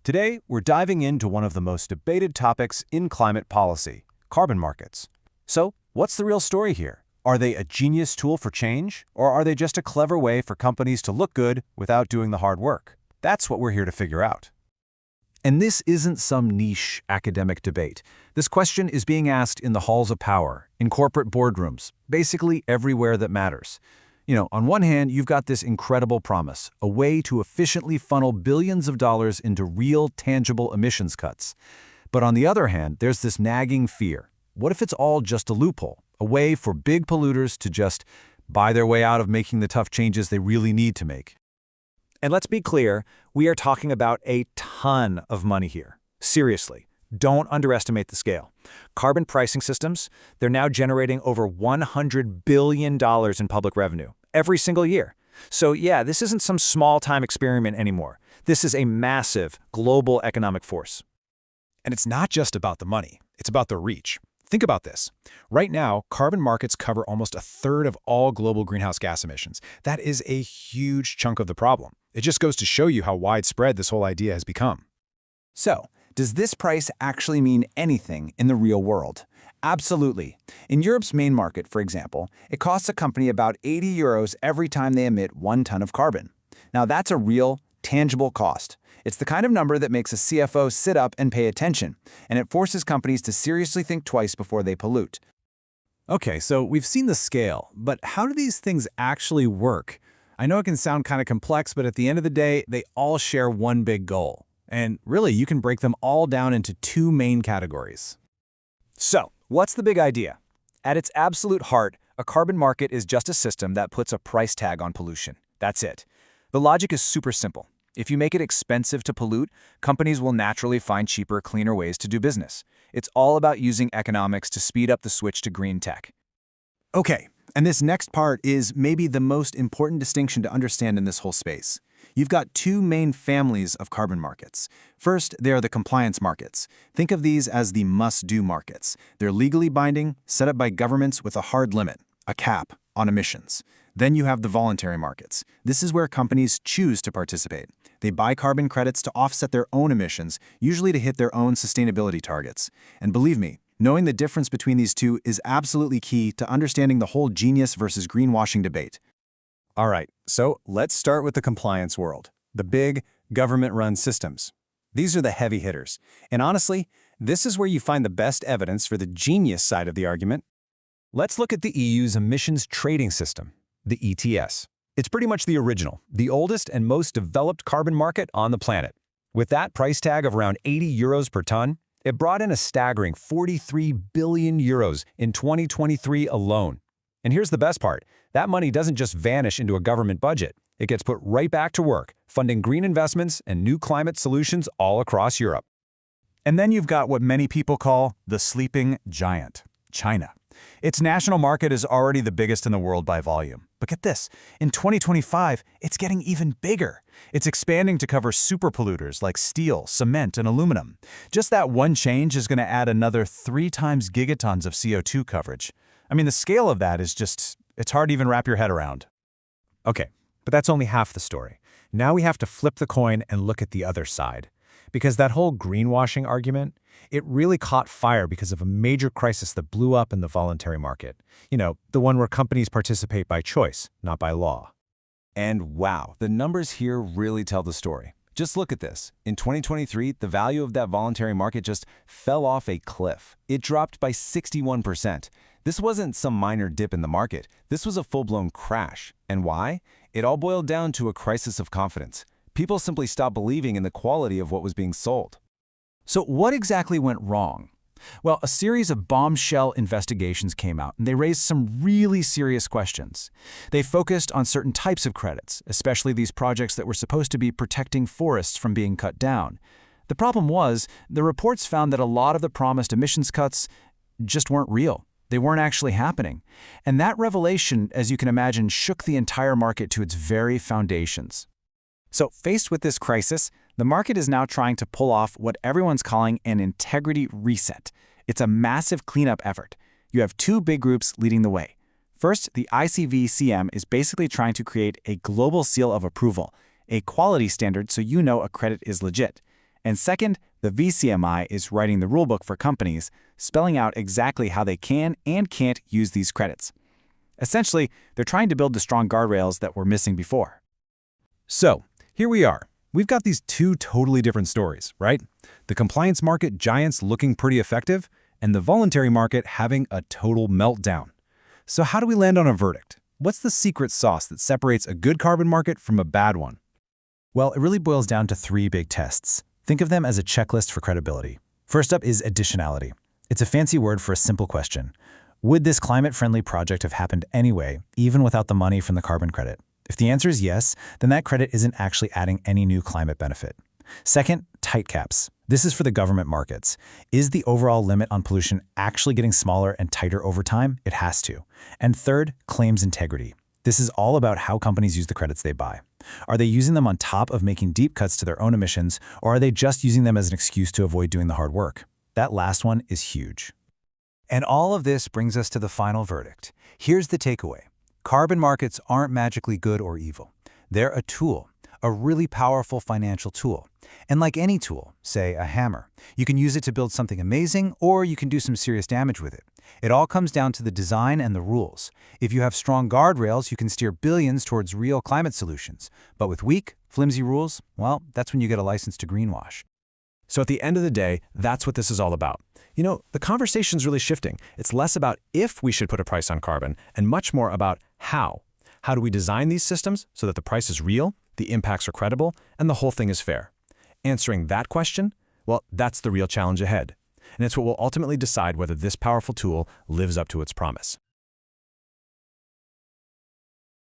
Today, we're diving into one of the most debated topics in climate policy, carbon markets. So, what's the real story here? Are they a genius tool for change, or are they just a clever way for companies to look good without doing the hard work? That's what we're here to figure out. And this isn't some niche academic debate. This question is being asked in the halls of power, in corporate boardrooms, basically everywhere that matters. On one hand, you've got this incredible promise, a way to efficiently funnel billions of dollars into real, tangible emissions cuts. But on the other hand, there's this nagging fear. What if it's all just a loophole, a way for big polluters to just buy their way out of making the tough changes they really need to make? And let's be clear, we are talking about a ton of money here. Seriously, don't underestimate the scale. Carbon pricing systems, they're now generating over $100 billion in public revenue every single year. So yeah, this isn't some small-time experiment anymore. This is a massive global economic force. And it's not just about the money, it's about the reach. Think about this. Right now, carbon markets cover almost a third of all global greenhouse gas emissions. That is a huge chunk of the problem. It just goes to show you how widespread this whole idea has become. So, does this price actually mean anything in the real world? Absolutely. In Europe's main market, for example, it costs a company about €80 every time they emit 1 ton of carbon. Now that's a real, tangible cost. It's the kind of number that makes a CFO sit up and pay attention, and it forces companies to seriously think twice before they pollute. Okay, so we've seen the scale, but how do these things actually work? I know it can sound kind of complex, but at the end of the day, they all share one big goal. And really, you can break them all down into 2 main categories. So, what's the big idea? At its absolute heart, a carbon market is just a system that puts a price tag on pollution. That's it. The logic is super simple. If you make it expensive to pollute, companies will naturally find cheaper, cleaner ways to do business. It's all about using economics to speed up the switch to green tech. Okay, and this next part is maybe the most important distinction to understand in this whole space. You've got 2 main families of carbon markets. First, there are the compliance markets. Think of these as the must-do markets. They're legally binding, set up by governments with a hard limit, a cap, on emissions. Then you have the voluntary markets. This is where companies choose to participate. They buy carbon credits to offset their own emissions, usually to hit their own sustainability targets. And believe me, knowing the difference between these 2 is absolutely key to understanding the whole genius versus greenwashing debate. All right, so let's start with the compliance world, the big government-run systems. These are the heavy hitters. And honestly, this is where you find the best evidence for the genius side of the argument. Let's look at the EU's emissions trading system, the ETS. It's pretty much the original, the oldest and most developed carbon market on the planet. With that price tag of around €80 per ton, it brought in a staggering €43 billion in 2023 alone. And here's the best part. That money doesn't just vanish into a government budget. It gets put right back to work, funding green investments and new climate solutions all across Europe. And then you've got what many people call the sleeping giant, China. Its national market is already the biggest in the world by volume. But get this, in 2025, it's getting even bigger. It's expanding to cover super polluters like steel, cement, and aluminum. Just that one change is going to add another 3 times gigatons of CO2 coverage. I mean, the scale of that is just, it's hard to even wrap your head around. Okay, but that's only half the story. Now we have to flip the coin and look at the other side. Because that whole greenwashing argument, it really caught fire because of a major crisis that blew up in the voluntary market. The one where companies participate by choice, not by law. And wow, the numbers here really tell the story. Just look at this. In 2023, the value of that voluntary market just fell off a cliff. It dropped by 61%. This wasn't some minor dip in the market. This was a full-blown crash. And why? It all boiled down to a crisis of confidence. People simply stopped believing in the quality of what was being sold. So what exactly went wrong? Well, a series of bombshell investigations came out, and they raised some really serious questions. They focused on certain types of credits, especially these projects that were supposed to be protecting forests from being cut down. The problem was, the reports found that a lot of the promised emissions cuts just weren't real. They weren't actually happening. And that revelation, as you can imagine, shook the entire market to its very foundations. So, faced with this crisis, the market is now trying to pull off what everyone's calling an integrity reset. It's a massive cleanup effort. You have 2 big groups leading the way. First, the ICV-CM is basically trying to create a global seal of approval, a quality standard so you know a credit is legit. And second, the VCMI is writing the rulebook for companies, spelling out exactly how they can and can't use these credits. Essentially, they're trying to build the strong guardrails that were missing before. So, here we are. We've got these two totally different stories, right? The compliance market giants looking pretty effective, and the voluntary market having a total meltdown. So how do we land on a verdict? What's the secret sauce that separates a good carbon market from a bad one? Well, it really boils down to three big tests. Think of them as a checklist for credibility. First up is additionality. It's a fancy word for a simple question. Would this climate-friendly project have happened anyway, even without the money from the carbon credit? If the answer is yes, then that credit isn't actually adding any new climate benefit. Second, tight caps. This is for the government markets. Is the overall limit on pollution actually getting smaller and tighter over time? It has to. And third, claims integrity. This is all about how companies use the credits they buy. Are they using them on top of making deep cuts to their own emissions, or are they just using them as an excuse to avoid doing the hard work? That last one is huge. And all of this brings us to the final verdict. Here's the takeaway. Carbon markets aren't magically good or evil. They're a tool, a really powerful financial tool. And like any tool, say a hammer, you can use it to build something amazing or you can do some serious damage with it. It all comes down to the design and the rules. If you have strong guardrails, you can steer billions towards real climate solutions. But with weak, flimsy rules, well, that's when you get a license to greenwash. So at the end of the day, that's what this is all about. You know, the conversation's really shifting. It's less about if we should put a price on carbon and much more about how. How do we design these systems so that the price is real, the impacts are credible, and the whole thing is fair? Answering that question, well, that's the real challenge ahead. And it's what will ultimately decide whether this powerful tool lives up to its promise.